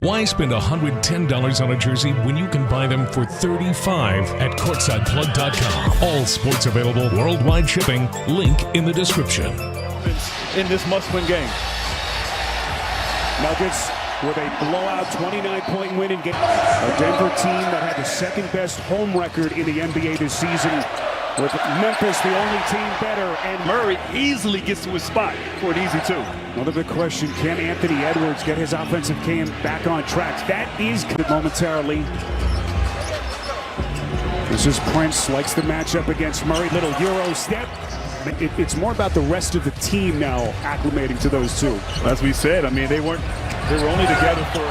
Why spend $110 on a jersey when you can buy them for $35 at courtsideplug.com? All sports available, worldwide shipping. Link in the description. In this must-win game. Nuggets with a blowout 29-point win in game. A Denver team that had the second-best home record in the NBA this season, with Memphis the only team better, and Murray easily gets to his spot for an easy two. Another big question, can Anthony Edwards get his offensive game back on track? That is good momentarily. This is Prince, likes the matchup against Murray. Little Euro step. It's more about the rest of the team now acclimating to those two. As we said, I mean, they were only together for...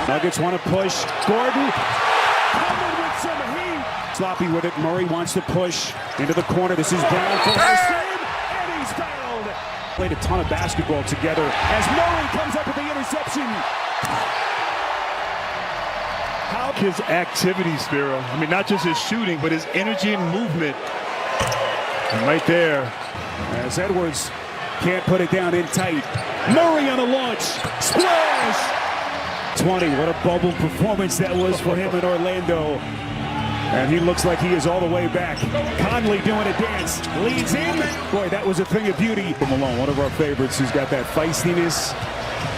Nuggets want to push. Gordon coming with some heat. Sloppy with it. Murray wants to push into the corner. This is Brown for Hussein, and he's fouled. Played a ton of basketball together as Murray comes up with the interception. How his activity, Spiro. I mean, not just his shooting, but his energy and movement. And right there, as Edwards can't put it down in tight. Murray on the launch. Splash! 20. What a bubble performance that was for him in Orlando. And he looks like he is all the way back. Conley doing a dance. Leads in. Boy, that was a thing of beauty. Malone, one of our favorites, who's got that feistiness.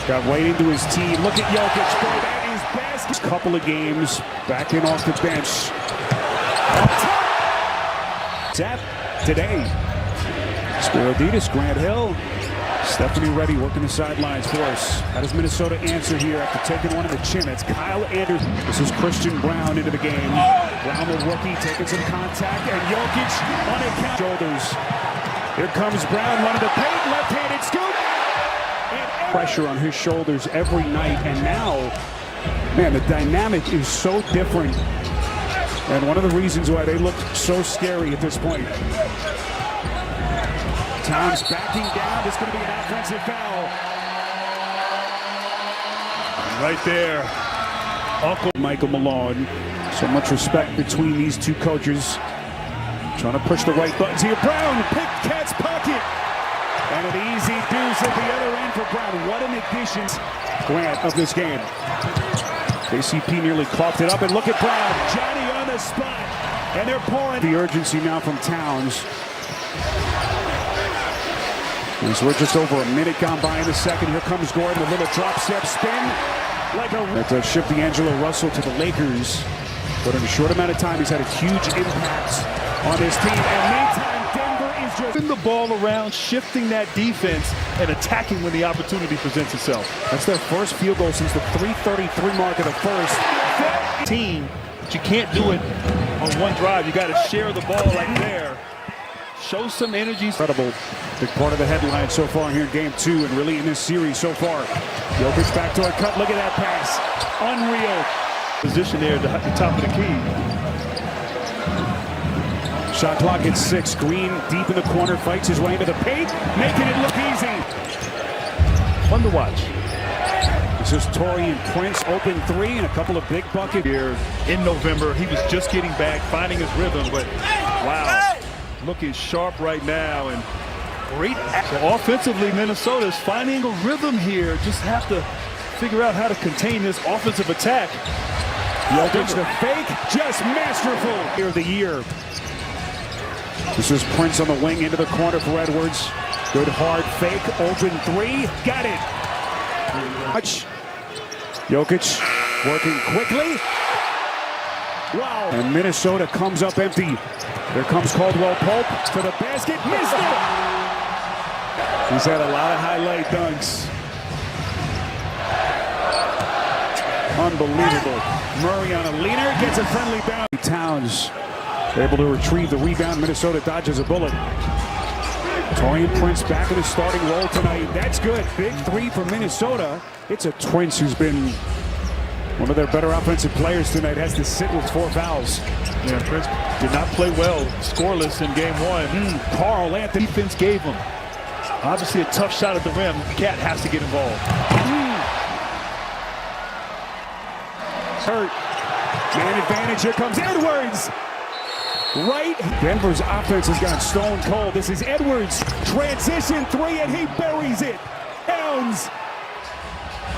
Got right into his team. Look at Jokic. Boy, that is best. Couple of games. Back in off the bench. Zap today. Spiroditas, Grant Hill. Stephanie Reddy working the sidelines for us. How does Minnesota answer here after taking one in the chin? It's Kyle Anderson. This is Christian Brown into the game. Brown, the rookie, taking some contact, and Jokic on a count. Shoulders. Here comes Brown, running the paint, left-handed scoop. And pressure on his shoulders every night. And now, man, the dynamic is so different. And one of the reasons why they look so scary at this point. Towns backing down. It's going to be an offensive foul. right there, Uncle Michael Malone. So much respect between these two coaches. Trying to push the right buttons here. Brown picked Cat's pocket. And an easy deuce at the other end for Brown. What an addition, Grant, of this game. KCP nearly clocked it up, and look at Brown. Johnny on the spot. And they're pouring the urgency now from Towns. So we're just over a minute gone by in the second. Here comes Gordon, a little drop step spin. That does shift D'Angelo Russell to the Lakers. But in a short amount of time, he's had a huge impact on his team. And meantime, Denver is just moving the ball around, shifting that defense, and attacking when the opportunity presents itself. That's their first field goal since the 3:33 mark of the first. Team, but you can't do it on one drive. You got to share the ball like there. Show some energy. Incredible. Big part of the headline so far here in game 2 and really in this series so far. Jokic backdoor cut. Look at that pass. Unreal. Position there at the top of the key. Shot clock at 6. Green deep in the corner, fights his way into the paint, making it look easy. Fun to watch. This is Taurean Prince, open 3 and a couple of big buckets. Here in November, he was just getting back, finding his rhythm, but wow, looking sharp right now and great. So offensively, Minnesota is finding a rhythm here. Just have to figure out how to contain this offensive attack. Jokic the fake, just masterful. Here of the year. This is Prince on the wing into the corner for Edwards. Good hard fake, open 3, got it. Watch. Jokic working quickly. Wow. And Minnesota comes up empty. Here comes Caldwell Pope to the basket. Missed it. He's had a lot of highlight dunks. Unbelievable. Murray on a leaner, gets a friendly bounce. Towns able to retrieve the rebound. Minnesota dodges a bullet. Taurean Prince back in the starting role tonight. That's good. Big 3 for Minnesota. It's a Prince who's been one of their better offensive players tonight. Has to sit with 4 fouls. Yeah, Prince did not play well, scoreless in game 1. Carl Anthony. Defense gave him. Obviously a tough shot at the rim. Cat has to get involved. Hurt. Man advantage. Here comes Edwards. Right. Denver's offense has gone stone cold. This is Edwards. Transition 3, and he buries it. Towns.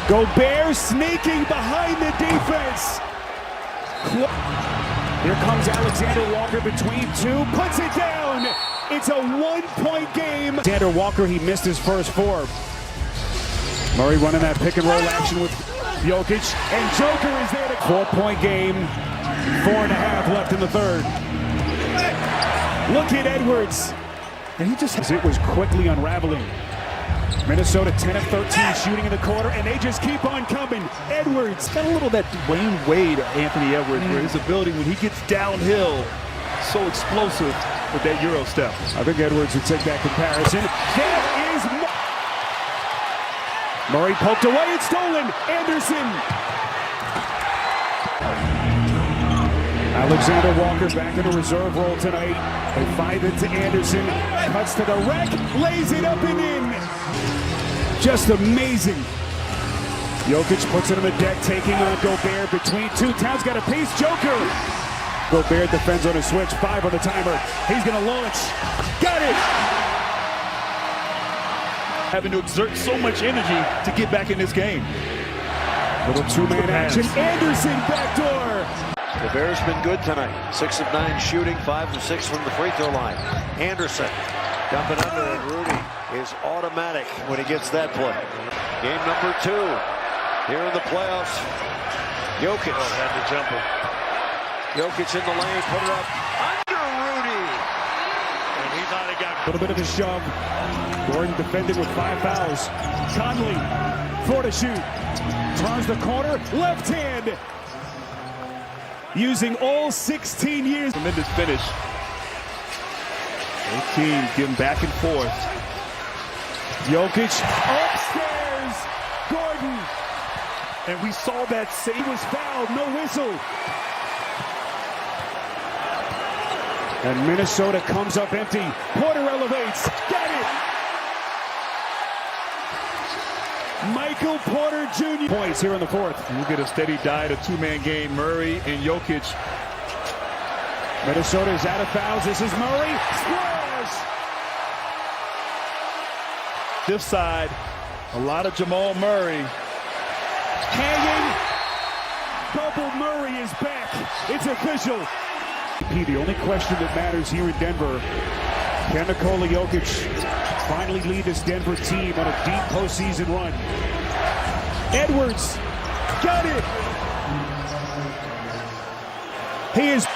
Gobert sneaking behind the defense. Here comes Alexander Walker between two, puts it down. It's a 1-point game. Alexander Walker, he missed his first four. Murray running that pick and roll action with Jokic, and Joker is there to 4-point game. 4.5 left in the third. Look at Edwards. And he just, it was quickly unraveling. Minnesota 10 of 13 shooting in the quarter, and they just keep on coming. Edwards. Got a little of that Dwayne Wade, Anthony Edwards, where his ability when he gets downhill, so explosive with that Euro step. I think Edwards would take that comparison. That is Murray poked away and stolen. Anderson. Alexander Walker back in a reserve role tonight. They find it to Anderson. Cuts to the rack, lays it up and in. Just amazing. Jokic puts it on the deck, taking on Gobert between two. Towns got a piece. Joker. Gobert defends on a switch. 5 on the timer. He's going to launch. Got it. Having to exert so much energy to get back in this game. Little two-man action. Anderson backdoor. Gobert's been good tonight. 6 of 9 shooting, 5 of 6 from the free throw line. Anderson dumping under, and Rudy is automatic when he gets that play. Game number 2 here in the playoffs. Jokic had the jumper. Jokic in the lane, put it up under Rudy, and he thought he got a little bit of a shove. Gordon defended with 5 fouls. Conley, 4 to shoot. Turns the corner, left hand. Using all 16 years. Tremendous finish. Both teams getting back and forth. Jokic upstairs. Gordon. And we saw that same. He was fouled, no whistle. And Minnesota comes up empty. Porter elevates. Got it. Michael Porter Jr. Points here in the fourth. We'll get a steady diet of two-man game. Murray and Jokic. Minnesota is out of fouls. This is Murray. Splash! This side, a lot of Jamal Murray. Hanging. Bubble Murray is back. It's official. The only question that matters here in Denver, can Nikola Jokic finally lead this Denver team on a deep postseason run? Edwards got it. He is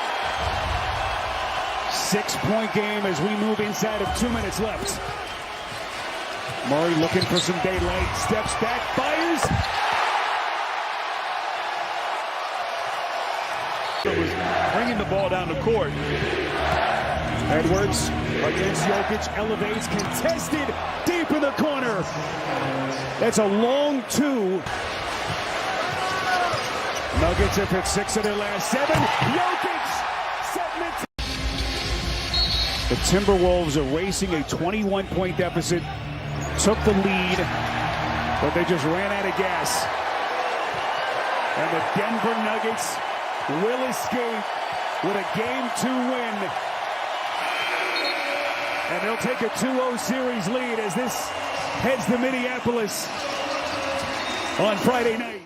6-point game as we move inside of 2 minutes left. Murray looking for some daylight, steps back, fires. Bringing the ball down the court. Edwards against Jokic, elevates, contested, deep in the corner. That's a long 2. Nuggets have hit 6 of their last 7. Jokic, segment. The Timberwolves are racing a 21-point deficit. Took the lead, but they just ran out of gas. And the Denver Nuggets will escape with a Game 2 win. And they'll take a 2-0 series lead as this heads to Minneapolis on Friday night.